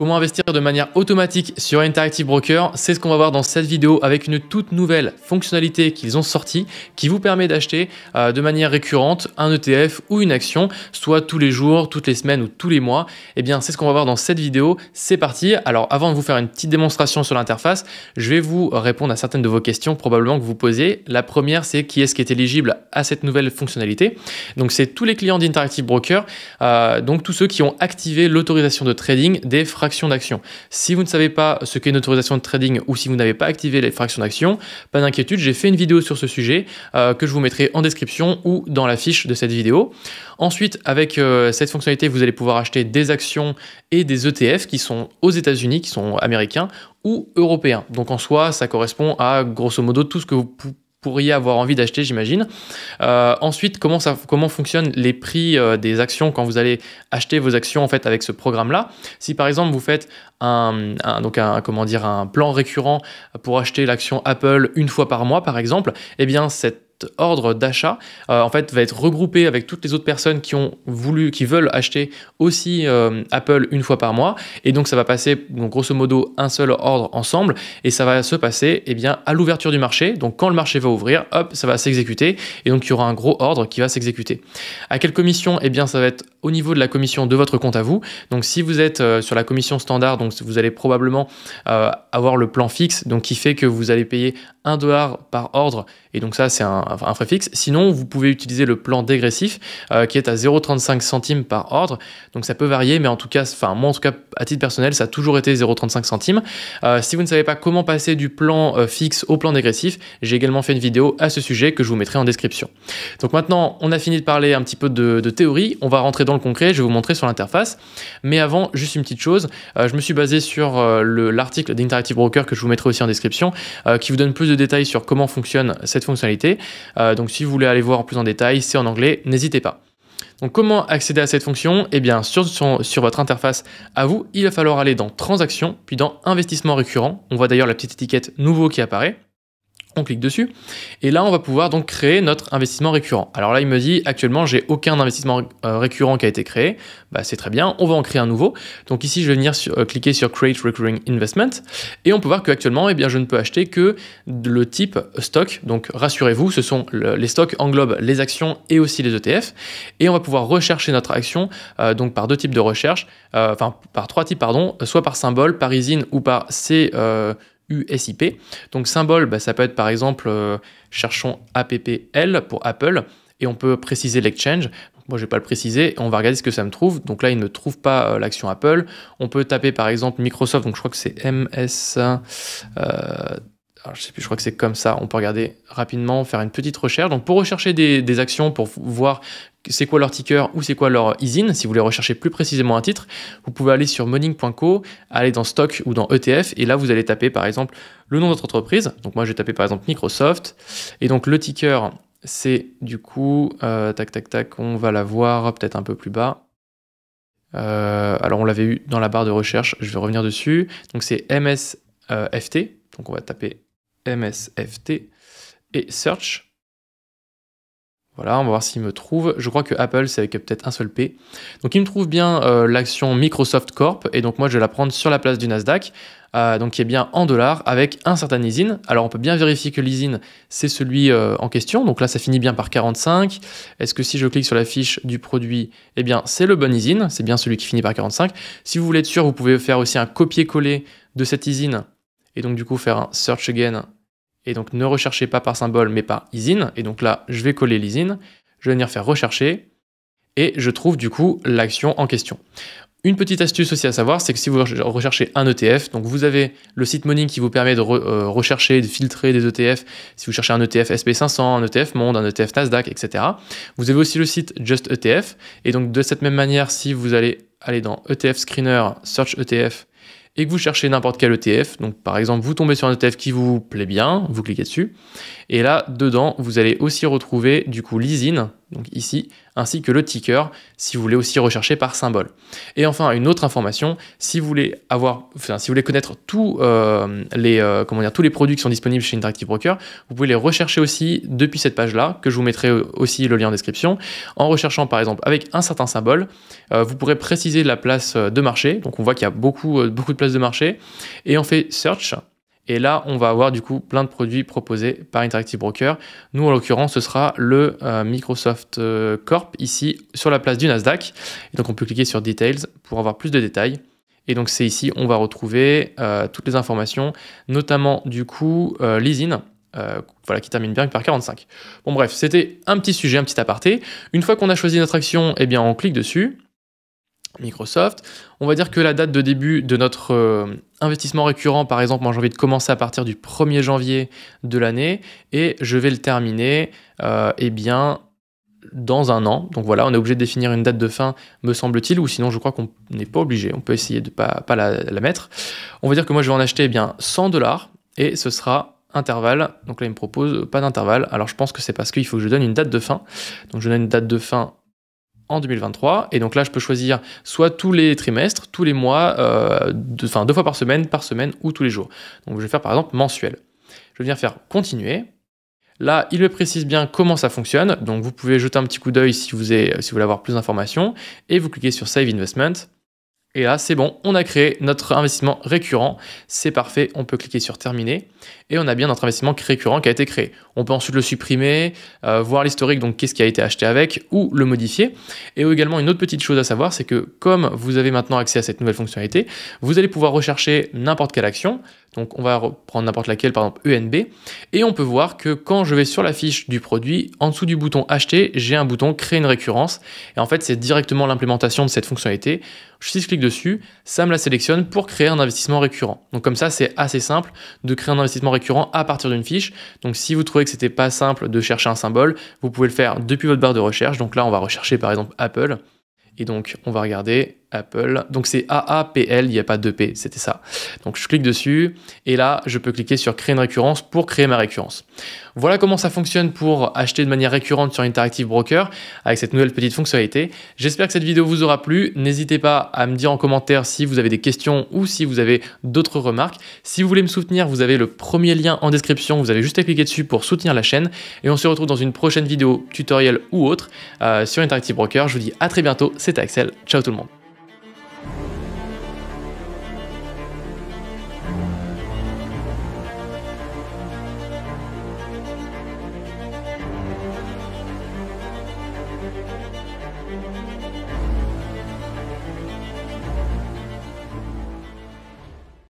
Comment investir de manière automatique sur Interactive Broker, c'est ce qu'on va voir dans cette vidéo avec une toute nouvelle fonctionnalité qu'ils ont sortie qui vous permet d'acheter de manière récurrente un ETF ou une action, soit tous les jours, toutes les semaines ou tous les mois. Eh bien, c'est ce qu'on va voir dans cette vidéo. C'est parti. Alors, avant de vous faire une petite démonstration sur l'interface, je vais vous répondre à certaines de vos questions probablement que vous posez. La première, c'est qui est-ce qui est éligible à cette nouvelle fonctionnalité. Donc, c'est tous les clients d'Interactive Broker, donc tous ceux qui ont activé l'autorisation de trading des fractions d'action. Si vous ne savez pas ce qu'est une autorisation de trading ou si vous n'avez pas activé les fractions d'action, pas d'inquiétude, j'ai fait une vidéo sur ce sujet que je vous mettrai en description ou dans la fiche de cette vidéo. Ensuite, avec cette fonctionnalité, vous allez pouvoir acheter des actions et des ETF qui sont aux États-Unis, qui sont américains ou européens. Donc en soi, ça correspond à grosso modo tout ce que vous pourriez avoir envie d'acheter, j'imagine. Ensuite, comment fonctionnent les prix des actions quand vous allez acheter vos actions en fait avec ce programme-là. Si par exemple vous faites un plan récurrent pour acheter l'action Apple une fois par mois, par exemple, eh bien cet ordre d'achat en fait va être regroupé avec toutes les autres personnes qui veulent acheter aussi Apple une fois par mois, et donc ça va passer donc grosso modo un seul ordre ensemble, et ça va se passer bien à l'ouverture du marché. Donc quand le marché va ouvrir, hop, ça va s'exécuter, et donc il y aura un gros ordre qui va s'exécuter. À quelle commission? Bien ça va être au niveau de la commission de votre compte à vous. Donc si vous êtes sur la commission standard, donc vous allez probablement avoir le plan fixe, donc qui fait que vous allez payer $1 par ordre, et donc ça c'est un frais fixe. Sinon vous pouvez utiliser le plan dégressif qui est à 0,35 centimes par ordre. Donc ça peut varier, mais en tout cas, moi en tout cas à titre personnel, ça a toujours été 0,35 centimes. Si vous ne savez pas comment passer du plan fixe au plan dégressif, j'ai également fait une vidéo à ce sujet que je vous mettrai en description. Donc maintenant on a fini de parler un petit peu de théorie, on va rentrer dans le concret, je vais vous montrer sur l'interface. Mais avant, juste une petite chose, je me suis basé sur l'article d'Interactive Broker que je vous mettrai aussi en description, qui vous donne plus de détails sur comment fonctionne cette fonctionnalité. Donc si vous voulez aller voir plus en détail, c'est en anglais, n'hésitez pas. Donc comment accéder à cette fonction? Bien sur votre interface à vous, il va falloir aller dans Transactions, puis dans Investissement récurrent. On voit d'ailleurs la petite étiquette Nouveau qui apparaît. On clique dessus et là on va pouvoir donc créer notre investissement récurrent. Alors là il me dit actuellement j'ai aucun investissement récurrent qui a été créé. C'est très bien, on va en créer un nouveau. Donc ici je vais venir cliquer sur Create Recurring Investment, et on peut voir qu'actuellement je ne peux acheter que le type stock. Donc rassurez-vous, les stocks englobent les actions et aussi les ETF, et on va pouvoir rechercher notre action donc par deux types de recherche, par trois types pardon, soit par symbole, par ISIN ou par USIP. Donc symbole, ça peut être par exemple, cherchons APPL pour Apple, et on peut préciser l'exchange. Moi je ne vais pas le préciser, on va regarder ce que ça me trouve. Donc là il ne trouve pas l'action Apple. On peut taper par exemple Microsoft, donc je crois que c'est MS, alors je sais plus, je crois que c'est comme ça. On peut regarder rapidement, faire une petite recherche. Donc pour rechercher des actions, pour voir c'est quoi leur ticker ou c'est quoi leur ISIN, si vous voulez rechercher plus précisément un titre, vous pouvez aller sur morning.co, aller dans stock ou dans ETF, et là vous allez taper par exemple le nom de votre entreprise. Donc moi je vais taper par exemple Microsoft, et donc le ticker c'est du coup, on va la voir peut-être un peu plus bas. Alors on l'avait eu dans la barre de recherche, je vais revenir dessus. Donc c'est MSFT, donc on va taper MSFT et Search. Voilà, on va voir s'il me trouve. Je crois que Apple, c'est avec peut-être un seul P. Donc il me trouve bien l'action Microsoft Corp, et donc moi je vais la prendre sur la place du Nasdaq, donc qui est bien en dollars avec un certain ISIN. Alors on peut bien vérifier que l'ISIN c'est celui en question, donc là ça finit bien par 45. Est-ce que si je clique sur la fiche du produit, c'est le bon ISIN, c'est bien celui qui finit par 45. Si vous voulez être sûr, vous pouvez faire aussi un copier-coller de cet ISIN, et donc du coup faire un Search Again. Et donc ne recherchez pas par symbole mais par ISIN, et donc là je vais coller l'ISIN, je vais venir faire rechercher, et je trouve du coup l'action en question. Une petite astuce aussi à savoir, c'est que si vous recherchez un ETF, donc vous avez le site Morning qui vous permet de rechercher, de filtrer des ETF, si vous cherchez un ETF SP500, un ETF Monde, un ETF Nasdaq, etc. Vous avez aussi le site Just ETF, et donc de cette même manière, si vous allez aller dans ETF Screener, Search ETF, et que vous cherchez n'importe quel ETF, donc par exemple vous tombez sur un ETF qui vous plaît bien, vous cliquez dessus, et là dedans vous allez aussi retrouver du coup l'ISIN donc ici, ainsi que le ticker, si vous voulez aussi rechercher par symbole. Et enfin, une autre information, si vous voulez connaître tous les produits qui sont disponibles chez Interactive Broker, vous pouvez les rechercher aussi depuis cette page-là, que je vous mettrai aussi le lien en description. En recherchant par exemple avec un certain symbole, vous pourrez préciser la place de marché. Donc on voit qu'il y a beaucoup de places de marché. Et on fait Search. Et là, on va avoir du coup plein de produits proposés par Interactive Broker. Nous, en l'occurrence, ce sera le Microsoft Corp, ici, sur la place du Nasdaq. Et donc, on peut cliquer sur Details pour avoir plus de détails. Et donc, c'est ici, on va retrouver toutes les informations, notamment, du coup, l'ISIN, qui termine bien par 45. Bon, bref, c'était un petit sujet, un petit aparté. Une fois qu'on a choisi notre action, eh bien, on clique dessus. Microsoft, on va dire que la date de début de notre investissement récurrent, par exemple, moi j'ai envie de commencer à partir du 1er janvier de l'année et je vais le terminer dans un an. Donc voilà, on est obligé de définir une date de fin, me semble-t-il, ou sinon je crois qu'on n'est pas obligé, on peut essayer de pas la mettre. On va dire que moi je vais en acheter 100$ et ce sera intervalle. Donc là il me propose pas d'intervalle, alors je pense que c'est parce qu'il faut que je donne une date de fin. Donc je donne une date de fin en 2023, et donc là je peux choisir soit tous les trimestres, tous les mois, 2 fois par semaine ou tous les jours. Donc je vais faire par exemple mensuel. Je vais venir faire continuer. Là, il me précise bien comment ça fonctionne, donc vous pouvez jeter un petit coup d'œil si vous voulez avoir plus d'informations, et vous cliquez sur Save Investment. Et là, c'est bon, on a créé notre investissement récurrent. C'est parfait, on peut cliquer sur terminer. Et on a bien notre investissement récurrent qui a été créé. On peut ensuite le supprimer, voir l'historique, donc qu'est-ce qui a été acheté avec, ou le modifier. Et également, une autre petite chose à savoir, c'est que comme vous avez maintenant accès à cette nouvelle fonctionnalité, vous allez pouvoir rechercher n'importe quelle action. Donc on va prendre n'importe laquelle, par exemple ENB. Et on peut voir que quand je vais sur la fiche du produit, en dessous du bouton acheter, j'ai un bouton créer une récurrence. Et en fait, c'est directement l'implémentation de cette fonctionnalité. Si je clique dessus, ça me la sélectionne pour créer un investissement récurrent. Donc comme ça, c'est assez simple de créer un investissement récurrent à partir d'une fiche. Donc si vous trouvez que c'était pas simple de chercher un symbole, vous pouvez le faire depuis votre barre de recherche. Donc là, on va rechercher par exemple Apple. Et donc, on va regarder Apple. Donc, c'est AAPL, il n'y a pas de P, c'était ça. Donc, je clique dessus et là, je peux cliquer sur créer une récurrence pour créer ma récurrence. Voilà comment ça fonctionne pour acheter de manière récurrente sur Interactive Broker avec cette nouvelle petite fonctionnalité. J'espère que cette vidéo vous aura plu. N'hésitez pas à me dire en commentaire si vous avez des questions ou si vous avez d'autres remarques. Si vous voulez me soutenir, vous avez le premier lien en description. Vous avez juste à cliquer dessus pour soutenir la chaîne. Et on se retrouve dans une prochaine vidéo, tutoriel ou autre sur Interactive Broker. Je vous dis à très bientôt. C'était Axel. Ciao tout le monde.